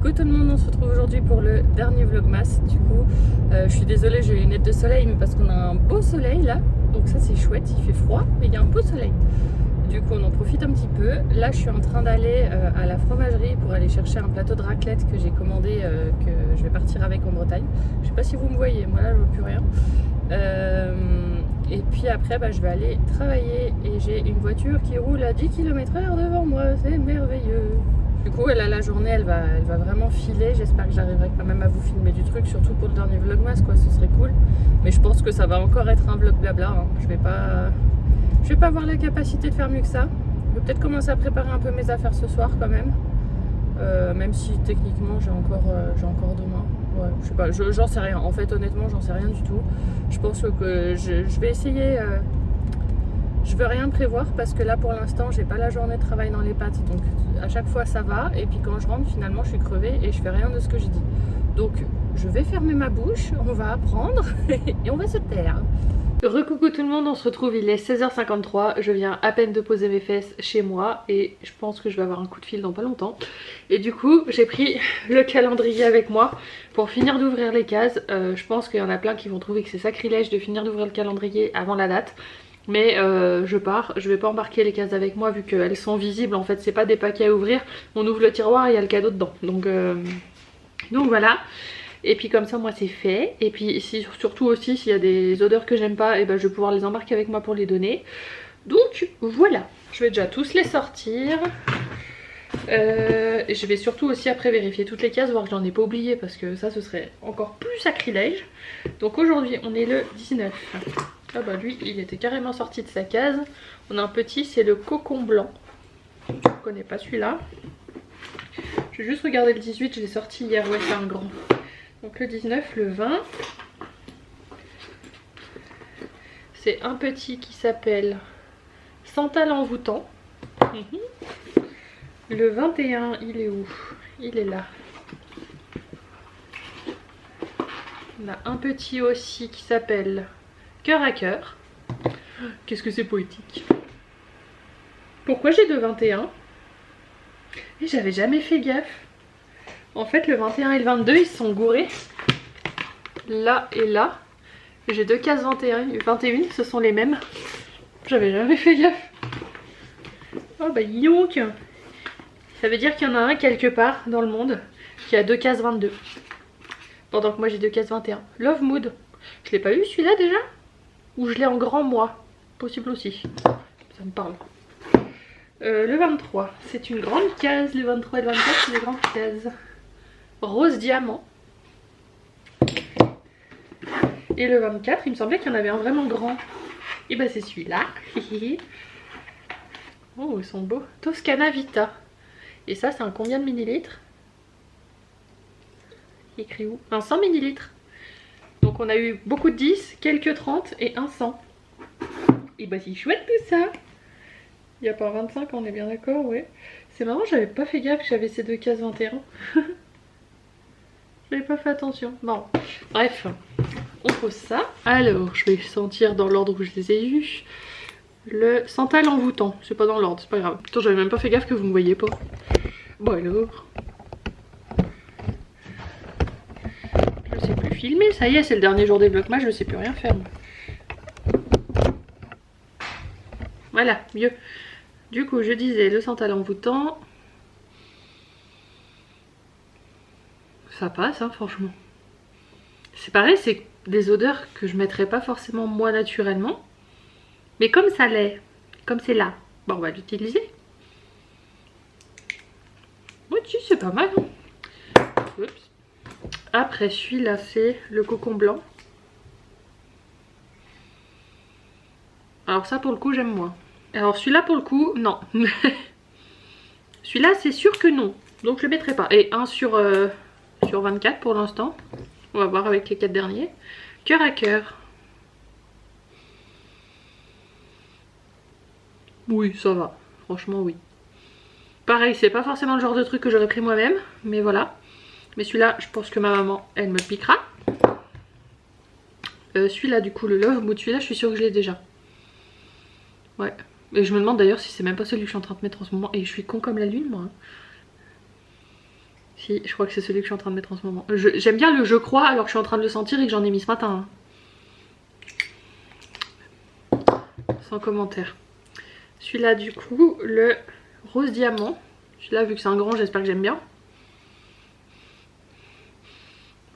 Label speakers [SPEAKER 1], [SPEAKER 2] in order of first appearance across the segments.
[SPEAKER 1] Coucou tout le monde, on se retrouve aujourd'hui pour le dernier vlogmas. Du coup, je suis désolée, j'ai les lunettes de soleil, mais parce qu'on a un beau soleil là. Donc ça c'est chouette, il fait froid, mais il y a un beau soleil. Du coup on en profite un petit peu. Là je suis en train d'aller à la fromagerie pour aller chercher un plateau de raclette que j'ai commandé, que je vais partir avec en Bretagne. Je sais pas si vous me voyez, moi là je vois plus rien. Et puis après je vais aller travailler et j'ai une voiture qui roule à 10 km/h devant moi, c'est merveilleux. Du coup la journée elle va vraiment filer, j'espère que j'arriverai quand même à vous filmer du truc, surtout pour le dernier vlogmas quoi, ce serait cool. Mais je pense que ça va encore être un vlog blabla, hein. Je vais pas avoir la capacité de faire mieux que ça. Je vais peut-être commencer à préparer un peu mes affaires ce soir quand même. Même si techniquement j'ai encore demain. Ouais, je sais pas, j'en sais rien. En fait honnêtement j'en sais rien du tout. Je pense que je vais essayer. Je veux rien prévoir parce que là pour l'instant j'ai pas la journée de travail dans les pattes. Donc à chaque fois ça va. Et puis quand je rentre finalement je suis crevée et je fais rien de ce que j'ai dit. Donc je vais fermer ma bouche, on va apprendre et on va se taire. Recoucou tout le monde, on se retrouve, il est 16h53, je viens à peine de poser mes fesses chez moi et je pense que je vais avoir un coup de fil dans pas longtemps. Et du coup j'ai pris le calendrier avec moi pour finir d'ouvrir les cases. Je pense qu'il y en a plein qui vont trouver que c'est sacrilège de finir d'ouvrir le calendrier avant la date. Mais je pars, je vais pas embarquer les cases avec moi vu qu'elles sont visibles, en fait c'est pas des paquets à ouvrir. On ouvre le tiroir et il y a le cadeau dedans, donc voilà. Et puis comme ça moi c'est fait. Et puis surtout aussi s'il y a des odeurs que j'aime pas, et je vais pouvoir les embarquer avec moi pour les donner. Donc voilà, je vais déjà tous les sortir. Et je vais surtout aussi après vérifier toutes les cases, voir que j'en ai pas oublié parce que ça ce serait encore plus sacrilège. Donc aujourd'hui on est le 19. Ah bah lui il était carrément sorti de sa case. On a un petit, c'est le cocon blanc. Je ne connais pas celui-là. Je vais juste regarder le 18, je l'ai sorti hier, ouais c'est un grand. Donc le 19, le 20, c'est un petit qui s'appelle Santal envoûtant. Le 21, il est où? Il est là. On a un petit aussi qui s'appelle Cœur à cœur. Qu'est-ce que c'est poétique. Pourquoi j'ai deux 21? Et j'avais jamais fait gaffe. En fait le 21 et le 22 ils se sont gourés. Là et là. J'ai deux cases 21, ce sont les mêmes. J'avais jamais fait gaffe. Oh bah yonk. Ça veut dire qu'il y en a un quelque part dans le monde qui a deux cases 22. Pendant que moi j'ai deux cases 21. Love Mood. Je l'ai pas eu celui-là déjà? Ou je l'ai en grand moi? Possible aussi. Ça me parle. Le 23, c'est une grande case. Le 23 et le 24 c'est des grandes cases. Rose diamant. Et le 24, il me semblait qu'il y en avait un vraiment grand. Et bah c'est celui-là. Oh ils sont beaux. Toscana Vita. Et ça c'est un combien de millilitres? Écrit où? Un 100 millilitres. Donc on a eu beaucoup de 10, quelques 30 et un 100. Et bah c'est chouette tout ça. Il n'y a pas 25, on est bien d'accord, ouais. C'est marrant, j'avais pas fait gaffe que j'avais ces deux cases 21. J'avais pas fait attention. Bon, bref, on pose ça. Alors, je vais sentir dans l'ordre où je les ai eus. Le Santal envoûtant, c'est pas dans l'ordre, c'est pas grave. Putain, j'avais même pas fait gaffe que vous me voyez pas. Bon alors. Je sais plus filmer, ça y est, c'est le dernier jour des vlogmas, je sais plus rien faire. Voilà, mieux. Du coup, je disais le Santal envoûtant. Ça passe, hein, franchement. C'est pareil, c'est des odeurs que je mettrais pas forcément moi naturellement. Mais comme ça l'est, comme c'est là, bon, on va l'utiliser. Oui, c'est pas mal. Hein. Oups. Après, celui-là, c'est le cocon blanc. Alors ça, pour le coup, j'aime moins. Alors celui-là, pour le coup, non. Celui-là, c'est sûr que non. Donc je le mettrai pas. Et un sur 24 pour l'instant. On va voir avec les 4 derniers. Cœur à cœur. Oui, ça va. Franchement, oui. Pareil, c'est pas forcément le genre de truc que j'aurais pris moi-même. Mais voilà. Mais celui-là, je pense que ma maman, elle me piquera. Celui-là, du coup, le Love Mood. Celui-là, je suis sûre que je l'ai déjà. Ouais. Et je me demande d'ailleurs si c'est même pas celui que je suis en train de mettre en ce moment. Et je suis con comme la lune, moi. Si, je crois que c'est celui que je suis en train de mettre en ce moment. J'aime bien le je crois alors que je suis en train de le sentir et que j'en ai mis ce matin. Hein. Sans commentaire. Celui-là du coup, le rose diamant. Celui-là vu que c'est un grand, j'espère que j'aime bien.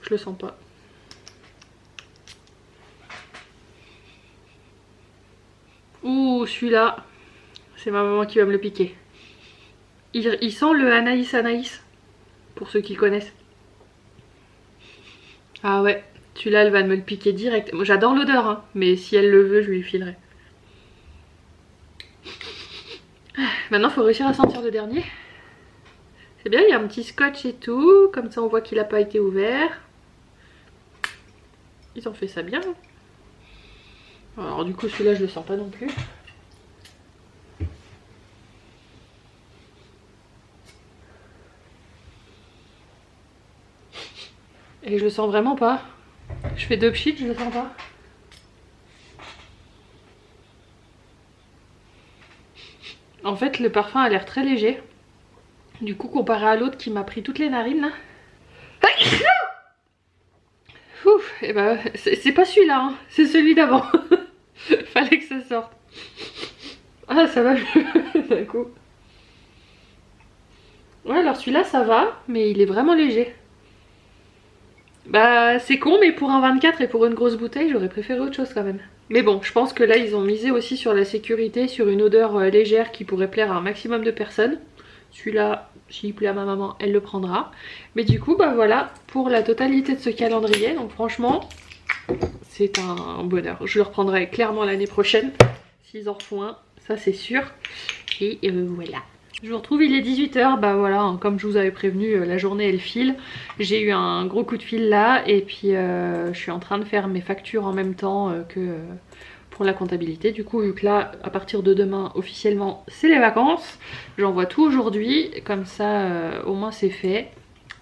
[SPEAKER 1] Je le sens pas. Ouh, celui-là, c'est ma maman qui va me le piquer. Il sent le Anaïs, pour ceux qui connaissent. Ah ouais, celui-là, elle va me le piquer direct. Moi, j'adore l'odeur, hein, mais si elle le veut, je lui filerai. Maintenant, il faut réussir à sentir le dernier. C'est bien, il y a un petit scotch et tout. Comme ça, on voit qu'il n'a pas été ouvert. Ils ont fait ça bien. Alors du coup, celui-là, je le sens pas non plus. Et je le sens vraiment pas. Je fais 2 pchits, je le sens pas. En fait, le parfum a l'air très léger. Du coup, comparé à l'autre qui m'a pris toutes les narines là. Ouf, et bah, c'est pas celui-là, hein, c'est celui d'avant. Fallait que ça sorte. Ah, ça va mieux d'un coup. Ouais, alors celui-là, ça va, mais il est vraiment léger. Bah, c'est con, mais pour un 24 et pour une grosse bouteille, j'aurais préféré autre chose quand même. Mais bon, je pense que là, ils ont misé aussi sur la sécurité, sur une odeur légère qui pourrait plaire à un maximum de personnes. Celui-là, s'il plaît à ma maman, elle le prendra. Mais du coup, bah voilà, pour la totalité de ce calendrier. Donc franchement, c'est un bonheur. Je le reprendrai clairement l'année prochaine, s'ils en refont un, ça c'est sûr. Et voilà. Je vous retrouve, il est 18 h, bah voilà, hein, comme je vous avais prévenu, la journée elle file. J'ai eu un gros coup de fil là et puis je suis en train de faire mes factures en même temps que pour la comptabilité. Du coup, vu que là, à partir de demain, officiellement, c'est les vacances, j'envoie tout aujourd'hui, comme ça au moins c'est fait.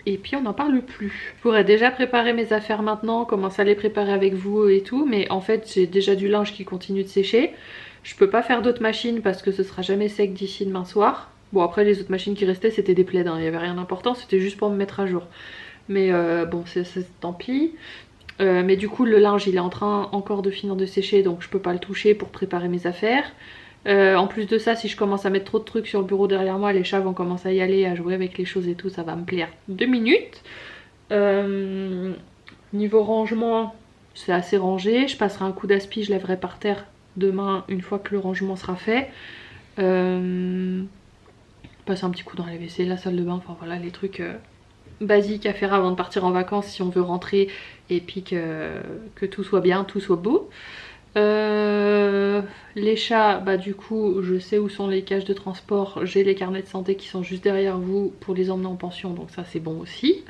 [SPEAKER 1] Et puis on n'en parle plus. Je pourrais déjà préparer mes affaires maintenant, commencer à les préparer avec vous et tout, mais en fait j'ai déjà du linge qui continue de sécher. Je peux pas faire d'autres machines parce que ce sera jamais sec d'ici demain soir. Bon, après les autres machines qui restaient c'était des plaids, hein. Il y avait rien d'important, c'était juste pour me mettre à jour. Mais bon, c'est tant pis. Mais du coup le linge il est en train encore de finir de sécher, donc je peux pas le toucher pour préparer mes affaires. En plus de ça, si je commence à mettre trop de trucs sur le bureau derrière moi, les chats vont commencer à y aller, à jouer avec les choses et tout, ça va me plaire 2 minutes. Niveau rangement, c'est assez rangé. Je passerai un coup d'aspi, je lèverai par terre demain une fois que le rangement sera fait. Passer un petit coup dans la WC, la salle de bain, enfin voilà les trucs basiques à faire avant de partir en vacances si on veut rentrer et puis que tout soit bien, tout soit beau. Les chats, bah du coup je sais où sont les cages de transport, j'ai les carnets de santé qui sont juste derrière vous pour les emmener en pension, donc ça c'est bon aussi.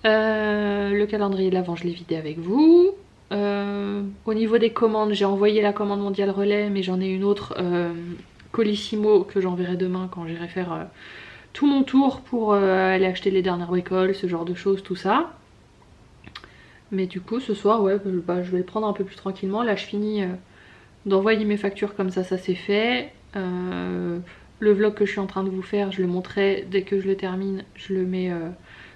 [SPEAKER 1] Le calendrier de l'Avent je l'ai vidé avec vous. Au niveau des commandes, j'ai envoyé la commande mondiale relais, mais j'en ai une autre Colissimo que j'enverrai demain quand j'irai faire tout mon tour pour aller acheter les dernières bricoles, ce genre de choses, tout ça. Mais du coup ce soir ouais, bah, je vais le prendre un peu plus tranquillement. Là je finis d'envoyer mes factures, comme ça c'est fait. Le vlog que je suis en train de vous faire, je le montrerai dès que je le termine. Je le mets,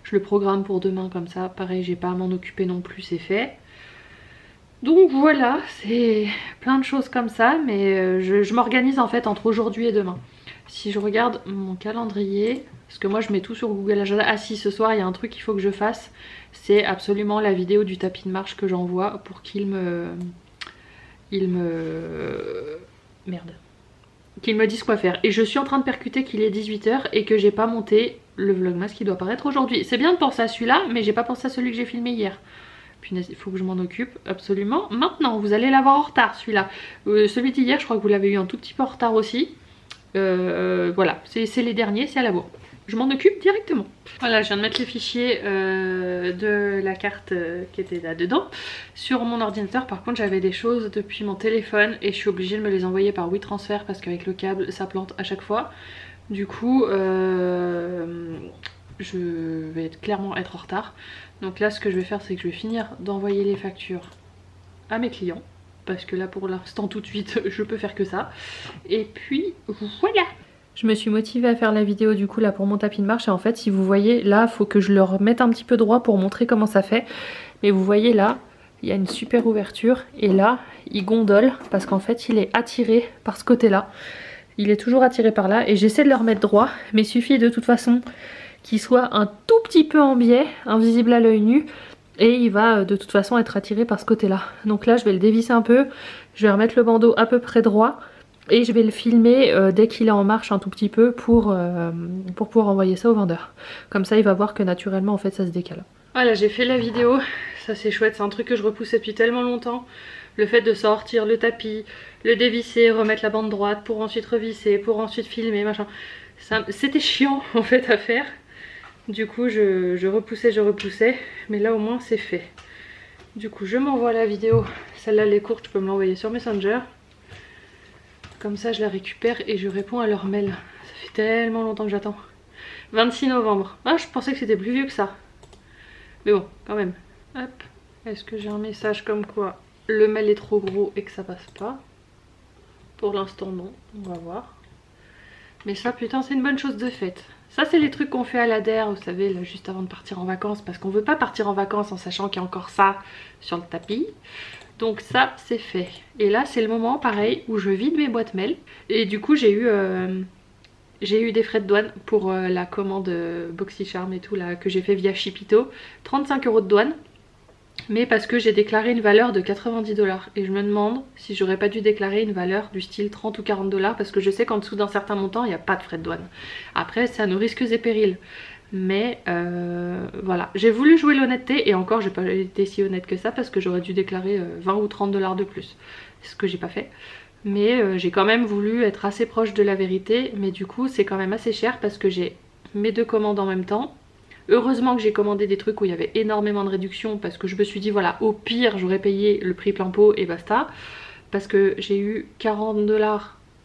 [SPEAKER 1] je le programme pour demain, comme ça pareil j'ai pas à m'en occuper non plus, c'est fait. Donc voilà, c'est plein de choses comme ça, mais je m'organise en fait entre aujourd'hui et demain. Si je regarde mon calendrier, parce que moi je mets tout sur Google Agenda. Ah si, ce soir il y a un truc qu'il faut que je fasse, c'est absolument la vidéo du tapis de marche que j'envoie pour qu'il me dise quoi faire. Et je suis en train de percuter qu'il est 18 h et que j'ai pas monté le vlogmas qui doit paraître aujourd'hui. C'est bien de penser à celui-là, mais j'ai pas pensé à celui que j'ai filmé hier. Punaise, il faut que je m'en occupe absolument maintenant. Vous allez l'avoir en retard celui-là. Celui d'hier, je crois que vous l'avez eu un tout petit peu en retard aussi. Voilà, c'est les derniers, c'est à la bourre. Je m'en occupe directement. Voilà, je viens de mettre les fichiers de la carte qui était là-dedans sur mon ordinateur. Par contre, j'avais des choses depuis mon téléphone et je suis obligée de me les envoyer par WeTransfer parce qu'avec le câble, ça plante à chaque fois. Du coup, je vais clairement être en retard. Donc là, ce que je vais faire, c'est que je vais finir d'envoyer les factures à mes clients. Parce que là, pour l'instant, tout de suite, je peux faire que ça. Et puis, voilà. Je me suis motivée à faire la vidéo du coup là pour mon tapis de marche et en fait si vous voyez là faut que je le remette un petit peu droit pour montrer comment ça fait. Mais vous voyez là il y a une super ouverture et là il gondole parce qu'en fait il est attiré par ce côté là. Il est toujours attiré par là et j'essaie de le remettre droit mais il suffit de toute façon qu'il soit un tout petit peu en biais, invisible à l'œil nu. Et il va de toute façon être attiré par ce côté là. Donc là je vais le dévisser un peu, je vais remettre le bandeau à peu près droit. Et je vais le filmer dès qu'il est en marche un tout petit peu pour pouvoir envoyer ça au vendeur. Comme ça il va voir que naturellement en fait ça se décale. Voilà, j'ai fait la vidéo, ça c'est chouette, c'est un truc que je repoussais depuis tellement longtemps. Le fait de sortir le tapis, le dévisser, remettre la bande droite pour ensuite revisser, pour ensuite filmer, machin. C'était chiant en fait à faire. Du coup je repoussais, mais là au moins c'est fait. Du coup je m'envoie la vidéo, celle-là elle est courte, je peux me l'envoyer sur Messenger. Comme ça je la récupère et je réponds à leur mail. Ça fait tellement longtemps que j'attends. 26 novembre. Ah je pensais que c'était plus vieux que ça. Mais bon quand même. Hop. Est-ce que j'ai un message comme quoi le mail est trop gros et que ça passe pas? Pour l'instant non. On va voir. Mais ça putain c'est une bonne chose de faite. Ça c'est les trucs qu'on fait à l'ADER, vous savez, là, juste avant de partir en vacances. Parce qu'on veut pas partir en vacances en sachant qu'il y a encore ça sur le tapis. Donc ça c'est fait. Et là c'est le moment pareil où je vide mes boîtes mail. Et du coup j'ai eu des frais de douane pour la commande BoxyCharm et tout là que j'ai fait via Shipito. 35 € de douane. Mais parce que j'ai déclaré une valeur de 90 $. Et je me demande si j'aurais pas dû déclarer une valeur du style 30 ou 40 $. Parce que je sais qu'en dessous d'un certain montant il n'y a pas de frais de douane. Après c'est à nos risques et périls. Mais voilà, j'ai voulu jouer l'honnêteté et encore j'ai pas été si honnête que ça parce que j'aurais dû déclarer 20 ou 30 $ de plus. C'est ce que j'ai pas fait. Mais j'ai quand même voulu être assez proche de la vérité. Mais du coup c'est quand même assez cher parce que j'ai mes deux commandes en même temps. Heureusement que j'ai commandé des trucs où il y avait énormément de réduction parce que je me suis dit voilà au pire j'aurais payé le prix plein pot et basta. Parce que j'ai eu 40 $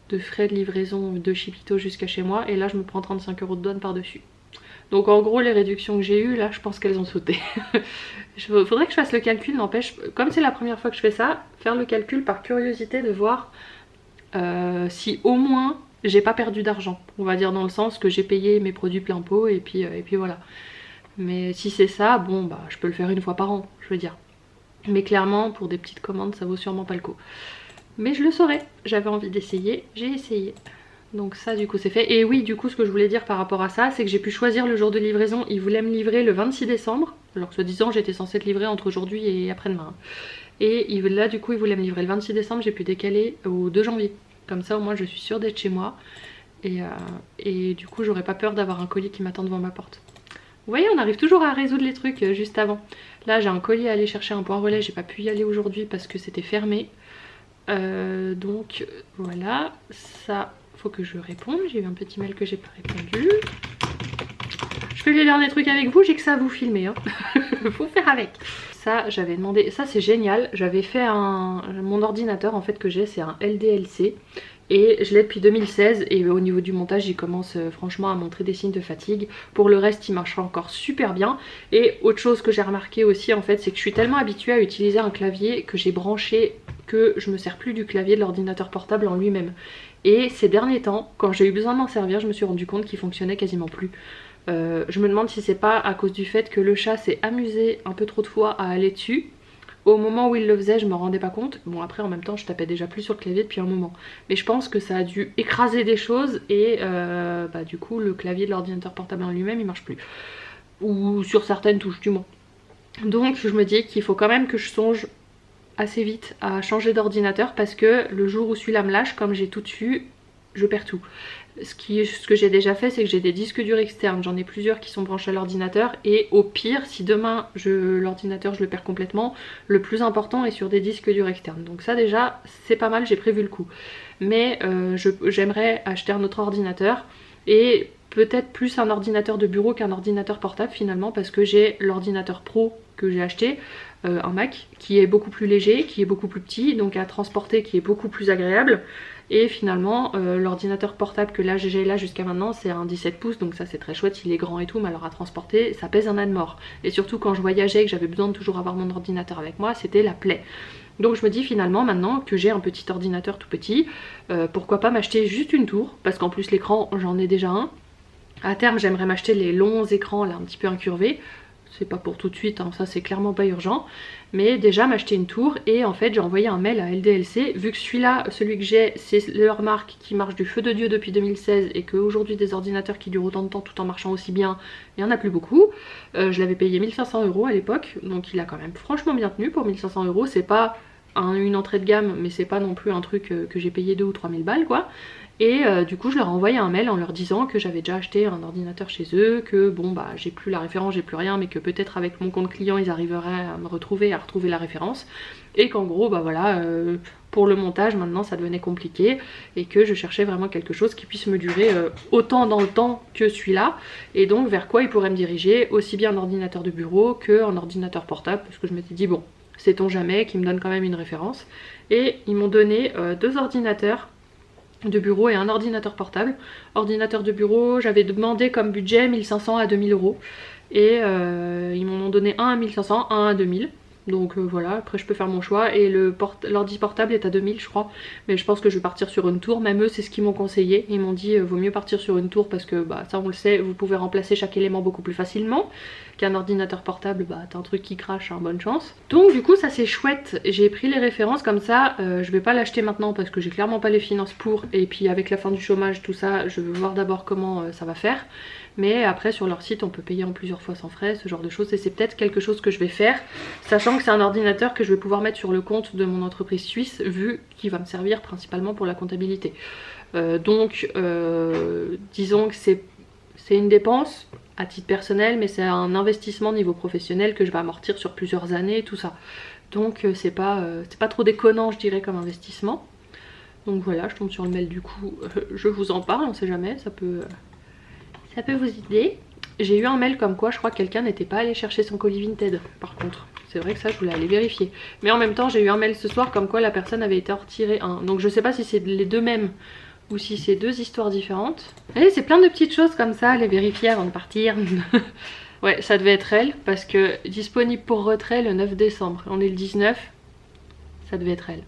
[SPEAKER 1] de frais de livraison de Shipito jusqu'à chez moi et là je me prends 35 € de douane par dessus. Donc en gros les réductions que j'ai eues là je pense qu'elles ont sauté. Faudrait que je fasse le calcul, n'empêche, comme c'est la première fois que je fais ça, faire le calcul par curiosité de voir si au moins j'ai pas perdu d'argent. On va dire dans le sens que j'ai payé mes produits plein pot et puis voilà. Mais si c'est ça, bon bah je peux le faire une fois par an, je veux dire. Mais clairement pour des petites commandes ça vaut sûrement pas le coup. Mais je le saurais, j'avais envie d'essayer, j'ai essayé. Donc ça du coup c'est fait. Et oui du coup ce que je voulais dire par rapport à ça c'est que j'ai pu choisir le jour de livraison. Ils voulaient me livrer le 26 décembre. Alors que soi-disant j'étais censée être livrée entre aujourd'hui et après-demain. Et là du coup ils voulaient me livrer le 26 décembre. J'ai pu décaler au 2 janvier. Comme ça au moins je suis sûre d'être chez moi. Et du coup j'aurais pas peur d'avoir un colis qui m'attend devant ma porte. Vous voyez on arrive toujours à résoudre les trucs juste avant. Là j'ai un colis à aller chercher, un point relais. J'ai pas pu y aller aujourd'hui parce que c'était fermé. Donc voilà, ça faut que je réponde. J'ai eu un petit mail que j'ai pas répondu. Je fais les derniers trucs avec vous, j'ai que ça à vous filmer hein. Faut faire avec. Ça j'avais demandé, ça c'est génial. J'avais fait mon ordinateur en fait que j'ai c'est un LDLC. Et je l'ai depuis 2016 et au niveau du montage il commence franchement à montrer des signes de fatigue. Pour le reste il marchera encore super bien. Et autre chose que j'ai remarqué aussi en fait c'est que je suis tellement habituée à utiliser un clavier que j'ai branché que je me sers plus du clavier de l'ordinateur portable en lui-même. Et ces derniers temps quand j'ai eu besoin d'en servir je me suis rendu compte qu'il fonctionnait quasiment plus. Je me demande si c'est pas à cause du fait que le chat s'est amusé un peu trop de fois à aller dessus. Au moment où il le faisait je me rendais pas compte. Bon après en même temps je tapais déjà plus sur le clavier depuis un moment. Mais je pense que ça a dû écraser des choses et bah, du coup le clavier de l'ordinateur portable en lui-même il marche plus. Ou sur certaines touches du moins. Donc je me dis qu'il faut quand même que je songe assez vite à changer d'ordinateur parce que le jour où celui-là me lâche, comme j'ai tout dessus, je perds tout. Ce que j'ai déjà fait c'est que j'ai des disques durs externes, j'en ai plusieurs qui sont branchés à l'ordinateur et au pire si demain l'ordinateur je le perds complètement, le plus important est sur des disques durs externes. Donc ça déjà c'est pas mal, j'ai prévu le coup. Mais j'aimerais acheter un autre ordinateur et peut-être plus un ordinateur de bureau qu'un ordinateur portable finalement parce que j'ai l'ordinateur pro que j'ai acheté, un Mac qui est beaucoup plus léger, qui est beaucoup plus petit, donc à transporter qui est beaucoup plus agréable. Et finalement l'ordinateur portable que là j'ai là jusqu'à maintenant c'est un 17 pouces donc ça c'est très chouette, il est grand et tout mais alors à transporter ça pèse un âne mort. Et surtout quand je voyageais et que j'avais besoin de toujours avoir mon ordinateur avec moi c'était la plaie. Donc je me dis finalement maintenant que j'ai un petit ordinateur tout petit, pourquoi pas m'acheter juste une tour, parce qu'en plus l'écran j'en ai déjà un. À terme j'aimerais m'acheter les longs écrans là un petit peu incurvés. C'est pas pour tout de suite, hein, ça c'est clairement pas urgent. Mais déjà m'acheter une tour et en fait j'ai envoyé un mail à LDLC. Vu que celui-là, celui que j'ai, c'est leur marque qui marche du feu de Dieu depuis 2016 et qu'aujourd'hui des ordinateurs qui durent autant de temps tout en marchant aussi bien, il y en a plus beaucoup. Je l'avais payé 1500 € à l'époque, donc il a quand même franchement bien tenu pour 1500 €. C'est pas une entrée de gamme, mais c'est pas non plus un truc que j'ai payé 2 ou 3000 balles quoi. Et du coup je leur ai envoyé un mail en leur disant que j'avais déjà acheté un ordinateur chez eux, que bon bah j'ai plus la référence, j'ai plus rien, mais que peut-être avec mon compte client ils arriveraient à me retrouver, à retrouver la référence, et qu'en gros bah voilà, pour le montage maintenant ça devenait compliqué et que je cherchais vraiment quelque chose qui puisse me durer autant dans le temps que celui-là, et donc vers quoi ils pourraient me diriger, aussi bien un ordinateur de bureau qu'un ordinateur portable, parce que je m'étais dit bon sait-on jamais, qu'ils me donnent quand même une référence. Et ils m'ont donné 2 ordinateurs de bureau et un ordinateur portable. Ordinateur de bureau, j'avais demandé comme budget 1500 à 2000 € et ils m'en ont donné un à 1500, un à 2000. Donc voilà, après je peux faire mon choix, et l'ordi portable est à 2000 je crois, mais je pense que je vais partir sur une tour. Même eux c'est ce qu'ils m'ont conseillé, ils m'ont dit vaut mieux partir sur une tour parce que bah ça on le sait, vous pouvez remplacer chaque élément beaucoup plus facilement qu'un ordinateur portable, bah t'as un truc qui crache, hein, bonne chance. Donc du coup ça c'est chouette, j'ai pris les références comme ça, je vais pas l'acheter maintenant parce que j'ai clairement pas les finances pour, et puis avec la fin du chômage tout ça, je veux voir d'abord comment ça va faire. Mais après sur leur site on peut payer en plusieurs fois sans frais, ce genre de choses, et c'est peut-être quelque chose que je vais faire, sachant que c'est un ordinateur que je vais pouvoir mettre sur le compte de mon entreprise suisse, vu qu'il va me servir principalement pour la comptabilité. Disons que c'est une dépense à titre personnel, mais c'est un investissement niveau professionnel que je vais amortir sur plusieurs années, tout ça. Donc c'est pas trop déconnant je dirais comme investissement. Donc voilà, je tombe sur le mail du coup, je vous en parle, on sait jamais, ça peut vous aider. J'ai eu un mail comme quoi je crois que quelqu'un n'était pas allé chercher son colis Vinted par contre. C'est vrai que ça je voulais aller vérifier. Mais en même temps j'ai eu un mail ce soir comme quoi la personne avait été retirée un. Donc je sais pas si c'est les deux mêmes ou si c'est 2 histoires différentes. Et c'est plein de petites choses comme ça, les vérifier avant de partir. Ouais, ça devait être elle parce que disponible pour retrait le 9 décembre. On est le 19, ça devait être elle.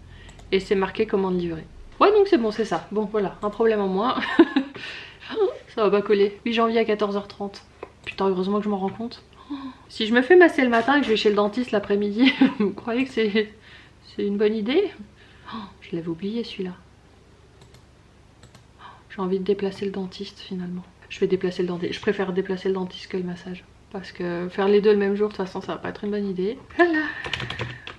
[SPEAKER 1] Et c'est marqué commande livrée. Ouais donc c'est bon, c'est ça. Bon voilà, un problème en moins. Ça va pas coller. 8 janvier à 14h30. Putain, heureusement que je m'en rends compte. Si je me fais masser le matin et que je vais chez le dentiste l'après-midi, vous croyez que c'est une bonne idée? Je l'avais oublié celui-là. J'ai envie de déplacer le dentiste finalement. Je vais déplacer le dentiste. Je préfère déplacer le dentiste que le massage. Parce que faire les deux le même jour, de toute façon, ça va pas être une bonne idée. Voilà.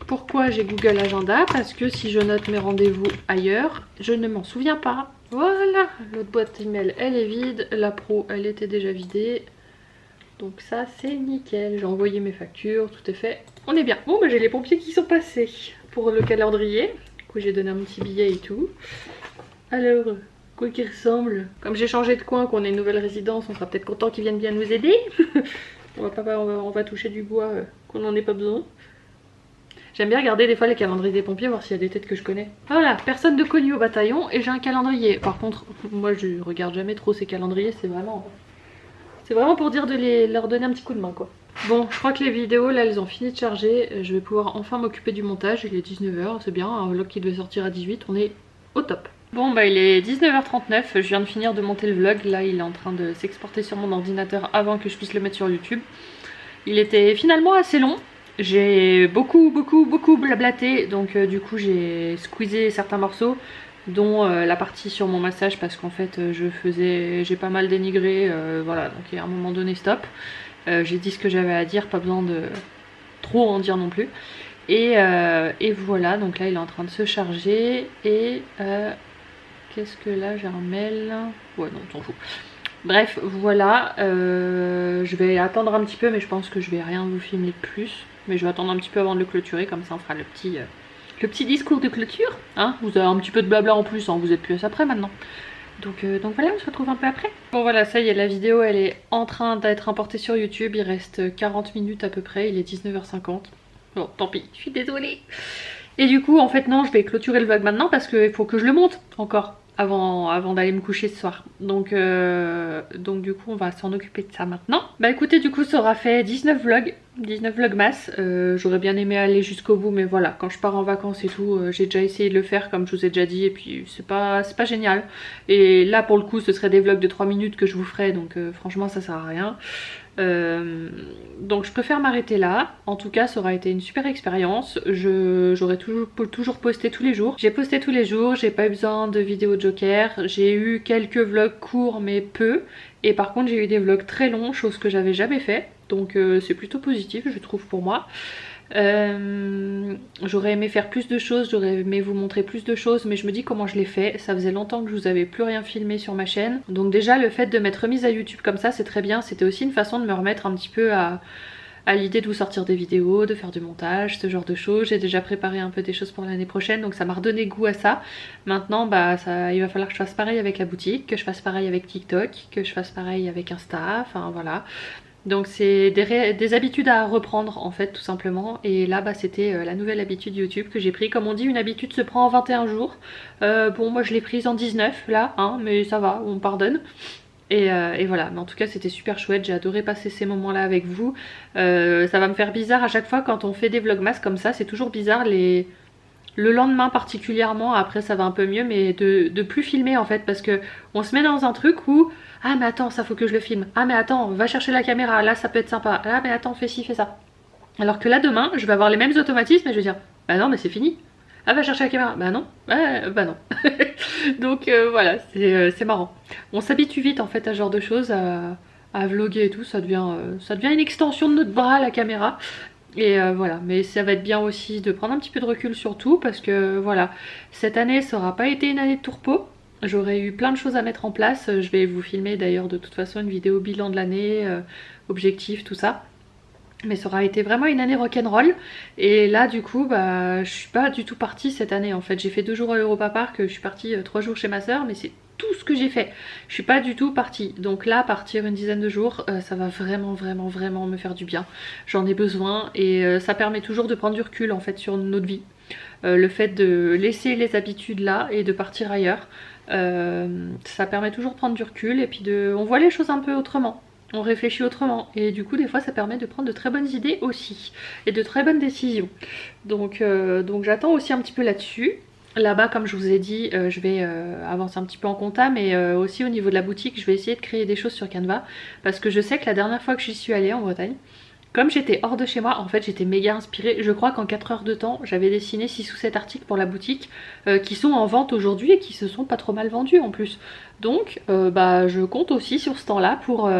[SPEAKER 1] Pourquoi j'ai Google Agenda? Parce que si je note mes rendez-vous ailleurs, je ne m'en souviens pas. Voilà, l'autre boîte email elle est vide, la pro elle était déjà vidée. Donc ça c'est nickel, j'ai envoyé mes factures, tout est fait, on est bien. Bon bah j'ai les pompiers qui sont passés pour le calendrier. Du coup j'ai donné un petit billet et tout. Alors, quoi qu'il ressemble. Comme j'ai changé de coin, qu'on ait une nouvelle résidence, on sera peut-être content qu'ils viennent bien nous aider. on va toucher du bois qu'on n'en ait pas besoin. J'aime bien regarder des fois les calendriers des pompiers, voir s'il y a des têtes que je connais. Voilà, personne de connu au bataillon et j'ai un calendrier. Par contre, moi je regarde jamais trop ces calendriers, c'est vraiment pour dire de leur donner un petit coup de main quoi. Bon, je crois que les vidéos là elles ont fini de charger, je vais pouvoir enfin m'occuper du montage, il est 19h, c'est bien, un vlog qui devait sortir à 18, on est au top. Bon bah il est 19h39, je viens de finir de monter le vlog, là il est en train de s'exporter sur mon ordinateur avant que je puisse le mettre sur YouTube. Il était finalement assez long. J'ai beaucoup blablaté, donc du coup j'ai squeezé certains morceaux, dont la partie sur mon massage parce qu'en fait j'ai pas mal dénigré, voilà, donc à un moment donné stop. J'ai dit ce que j'avais à dire, pas besoin de trop en dire non plus. Et voilà, donc là il est en train de se charger et qu'est-ce que là j'ai un mail? Ouais non, on s'en fout. Bref, voilà, je vais attendre un petit peu, mais je pense que je vais rien vous filmer de plus. Mais je vais attendre un petit peu avant de le clôturer, comme ça on fera le petit discours de clôture. Hein, vous avez un petit peu de blabla en plus, hein, vous êtes plus à ça près maintenant. Donc voilà, on se retrouve un peu après. Bon voilà, ça y est, la vidéo elle est en train d'être importée sur YouTube. Il reste 40 minutes à peu près, il est 19h50. Bon, tant pis, je suis désolée. Et du coup, en fait non, je vais clôturer le vlog maintenant parce qu'il faut que je le monte encore avant d'aller me coucher ce soir. Donc du coup on va s'en occuper de ça maintenant. Bah écoutez, du coup ça aura fait 19 vlogs. 19 Vlogmas, j'aurais bien aimé aller jusqu'au bout, mais voilà, quand je pars en vacances et tout, j'ai déjà essayé de le faire comme je vous ai déjà dit, et puis c'est pas génial. Et là pour le coup ce serait des vlogs de 3 minutes que je vous ferai, donc franchement ça sert à rien. Donc je préfère m'arrêter là. En tout cas ça aura été une super expérience. J'aurais toujours posté tous les jours. J'ai posté tous les jours, j'ai pas eu besoin de vidéos Joker. J'ai eu quelques vlogs courts mais peu. Et par contre j'ai eu des vlogs très longs, chose que j'avais jamais fait. Donc c'est plutôt positif je trouve pour moi. J'aurais aimé faire plus de choses, j'aurais aimé vous montrer plus de choses, mais je me dis comment je l'ai fait. Ça faisait longtemps que je vous avais plus rien filmé sur ma chaîne, donc déjà le fait de m'être remise à YouTube comme ça c'est très bien. C'était aussi une façon de me remettre un petit peu à l'idée de vous sortir des vidéos, de faire du montage, ce genre de choses. J'ai déjà préparé un peu des choses pour l'année prochaine, donc ça m'a redonné goût à ça. Maintenant bah il va falloir que je fasse pareil avec la boutique, que je fasse pareil avec TikTok, que je fasse pareil avec Insta, enfin voilà. Donc c'est des habitudes à reprendre en fait tout simplement. Et là bah c'était la nouvelle habitude YouTube que j'ai pris. Comme on dit, une habitude se prend en 21 jours. Bon moi je l'ai prise en 19 là, hein, mais ça va, on pardonne. Et voilà, mais en tout cas c'était super chouette, j'ai adoré passer ces moments là avec vous. Ça va me faire bizarre à chaque fois quand on fait des vlogmas comme ça, c'est toujours bizarre le lendemain particulièrement. Après ça va un peu mieux, mais de plus filmer en fait, parce que on se met dans un truc où ah mais attends ça faut que je le filme, ah mais attends va chercher la caméra, là ça peut être sympa, ah mais attends fais ci fais ça. Alors que là demain je vais avoir les mêmes automatismes et je vais dire bah non mais c'est fini, ah va chercher la caméra, bah non, bah non. Donc voilà c'est marrant, on s'habitue vite en fait à ce genre de choses, à vlogger et tout, ça devient une extension de notre bras la caméra. Et voilà, mais ça va être bien aussi de prendre un petit peu de recul sur tout, parce que voilà, cette année ça aura pas été une année de tourpeau. J'aurais eu plein de choses à mettre en place. Je vais vous filmer d'ailleurs de toute façon une vidéo bilan de l'année, objectif, tout ça. Mais ça aura été vraiment une année rock'n'roll. Et là du coup bah je suis pas du tout partie cette année en fait. J'ai fait 2 jours à Europa Park, je suis partie 3 jours chez ma soeur, mais c'est tout ce que j'ai fait. Je suis pas du tout partie. Donc là partir une dizaine de jours, ça va vraiment me faire du bien. J'en ai besoin et ça permet toujours de prendre du recul en fait sur notre vie. Le fait de laisser les habitudes là et de partir ailleurs, ça permet toujours de prendre du recul et puis on voit les choses un peu autrement. On réfléchit autrement et du coup des fois ça permet de prendre de très bonnes idées aussi et de très bonnes décisions. Donc j'attends aussi un petit peu là-dessus. Là-bas comme je vous ai dit je vais avancer un petit peu en compta, mais aussi au niveau de la boutique je vais essayer de créer des choses sur Canva, parce que je sais que la dernière fois que j'y suis allée en Bretagne, comme j'étais hors de chez moi, en fait j'étais méga inspirée. Je crois qu'en 4 heures de temps j'avais dessiné 6 ou 7 articles pour la boutique qui sont en vente aujourd'hui et qui se sont pas trop mal vendus en plus. Donc bah je compte aussi sur ce temps là pour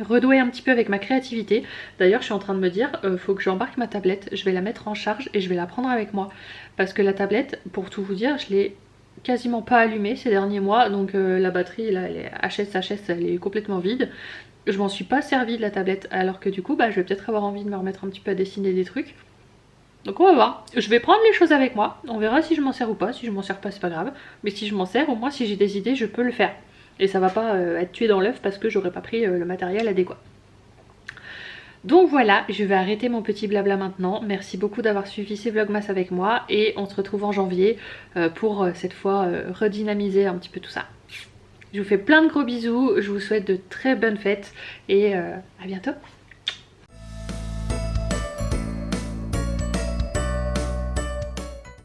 [SPEAKER 1] redouer un petit peu avec ma créativité. D'ailleurs je suis en train de me dire faut que j'embarque ma tablette, je vais la mettre en charge et je vais la prendre avec moi, parce que la tablette, pour tout vous dire, je l'ai quasiment pas allumée ces derniers mois, donc la batterie là elle est HS, elle est complètement vide. Je m'en suis pas servi de la tablette, alors que du coup bah je vais peut-être avoir envie de me remettre un petit peu à dessiner des trucs. Donc on va voir, je vais prendre les choses avec moi, on verra si je m'en sers ou pas. Si je m'en sers pas c'est pas grave, mais si je m'en sers, au moins si j'ai des idées je peux le faire. Et ça va pas être tué dans l'œuf parce que j'aurais pas pris le matériel adéquat. Donc voilà, je vais arrêter mon petit blabla maintenant. Merci beaucoup d'avoir suivi ces vlogmas avec moi et on se retrouve en janvier pour cette fois redynamiser un petit peu tout ça. Je vous fais plein de gros bisous, je vous souhaite de très bonnes fêtes et à bientôt.